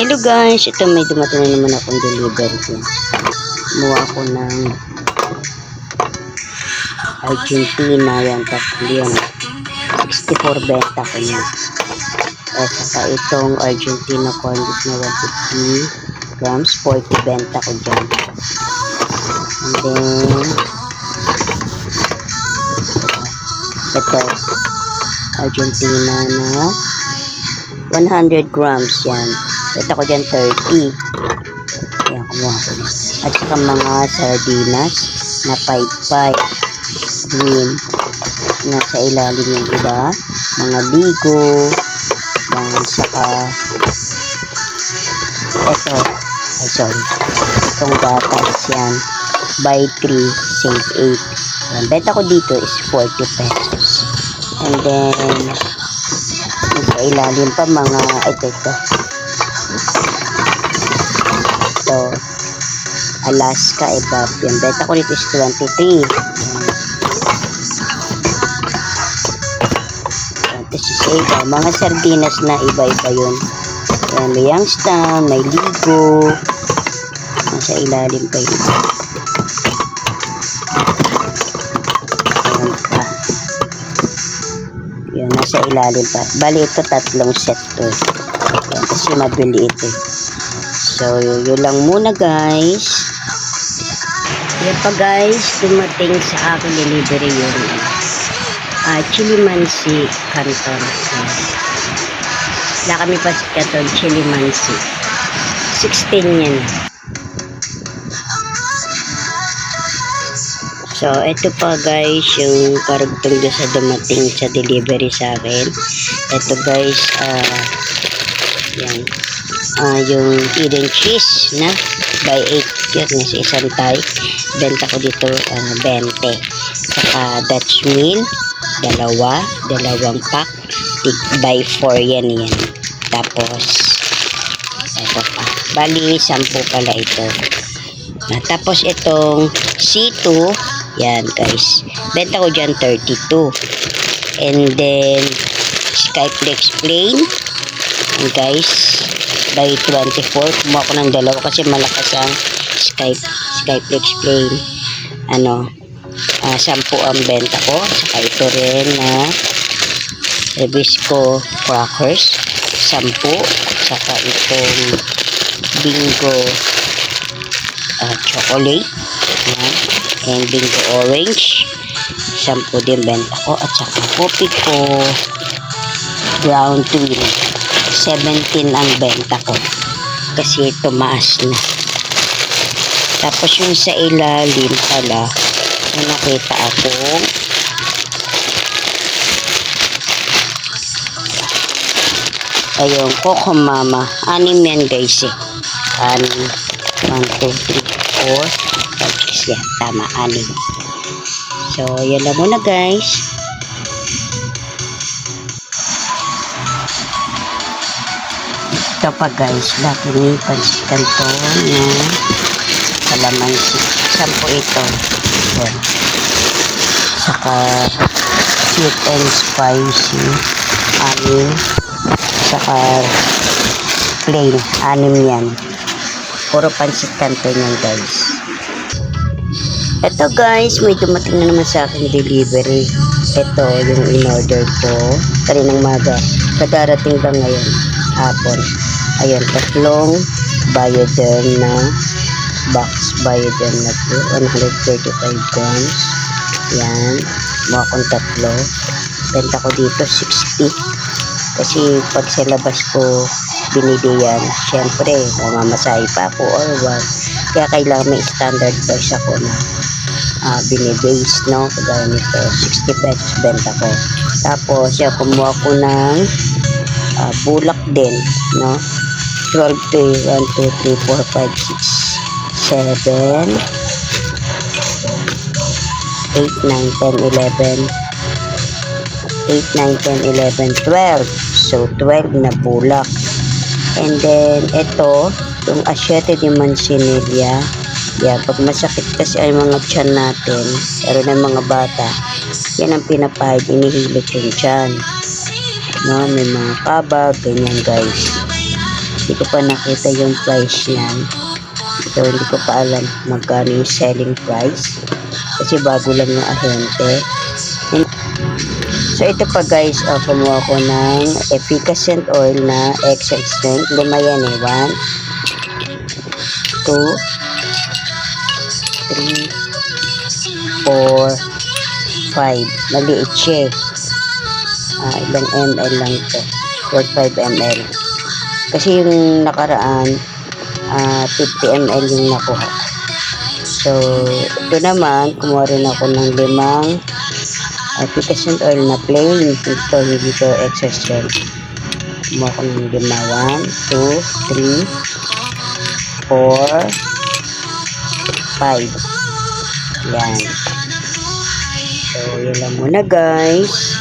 Hello guys, ito may dumating na naman akong delivery ko. Kumuha ko ng Argentina, yan, tatlo yan. 64 benta ko niya. At saka itong Argentina corn beef na 150 grams, 40 benta ko dyan. And then, ito, Argentina na 100 grams yan. Ito ko dyan 30. Ayan, kumuha ko na. At saka mga sardinas na 5-5 green. Nasa ilalim yung iba. Mga ligo. Yan, saka ito. Ay, sorry. Itong gatas yan. Buy 3, save 8. Yan, benta ko dito is 40 pesos. And then, sa ilalim pa mga ito Alaska Evap. Yung beta ko dito is 23. This is 8. Mga sardinas na iba-iba yun. Yan, may Youngstown, may Ligo. Nasa ilalim pa yun. Ayan pa. Yan, nasa ilalim pa. Bali, ito tatlong set to. Yan, kasi mabili ito. So, yun lang muna guys. Yan pa guys, dumating sa akin delivery yun. Chilimansi Canton. Wala kami pa sa Canton, Chilimansi. 16 yan. So, ito pa guys, yung karugtong sa dumating sa delivery sa akin. Ito guys, yan. Yung hidden cheese na by 8 yun, nasa isang type. Benta ko dito 20. Saka Dutch meal, dalawang pack, by 4 yan. Tapos ito pa, bali 10 pala ito. Tapos itong C2 yan guys, benta ko dyan 32. And then Skyflex plain guys, by 24. Kumuha ko ng dalawa kasi malakas ang Skyflex plain. 10 ang benta ko. Saka ito rin na Nabisco crackers 10. Saka itong Bingo chocolate and Bingo orange 10 din benta ko. At saka coffee ko brown twin 17 ang benta ko kasi tumaas na. Tapos yung sa ilalim pala may nakita akong ayun, Coco Mama 6 yan guys 1, 2, 3, 4, 5, 6 yan, tama 6. So yan lang muna guys. Ito pa guys, laki ni Pansit Canton na kalamansi 10 ito. Yan. Saka sweet and spicy 6. Saka plain 6 yan. Puro Pansit Canton yan guys. Ito guys, may dumating na naman sa akin delivery. Ito yung in-order ko kaninang maga, kadarating ba ngayon hapon. Ayan, tatlong Bioderm na box, Bioderm na po 135 grams. Yan, mga kong tatlo. Benta ko dito 60 kasi pag sa labas ko binili yan, syempre mamamasahe pa ako or what, kaya kailangan may standard price ako na binibase, no? Kagaya nito 60 pesos benta ko. Tapos yan, kumuha ko ng bulak din, no? 12 to 1, 2, 3, 4, 5, 6, 7 8, 9, 10, 11 8, 9, 10, 11, 12. So 12 na bulak. And then ito, yung asyete de manzanilla. Yan, pag masakit kasi ay mga tiyan natin, pero ng mga bata, yan ang pinapahid, inihilot yung tiyan. No, may mga kaba, ganyan guys. Hindi ko pa nakita yung price niyan. So, hindi ko pa alam magkano yung selling price. Kasi bago lang yung ahente. So, ito pa guys, kumuha ko ng efficacent oil na extra strength. 5 yan eh. 1, 2, 3, 4, 5. Maliit siya eh. Ilang ml lang to. 45 ml. Kasi yung nakaraan, 50 ml yung nakuha. So, ito naman, kumuha rin ako ng 5 efficacent oil na plain. Ito, hindi to extra strength. Kumuha ko ng 5. 1, 2, 3, 4, 5. Yan. So, yun lang muna guys.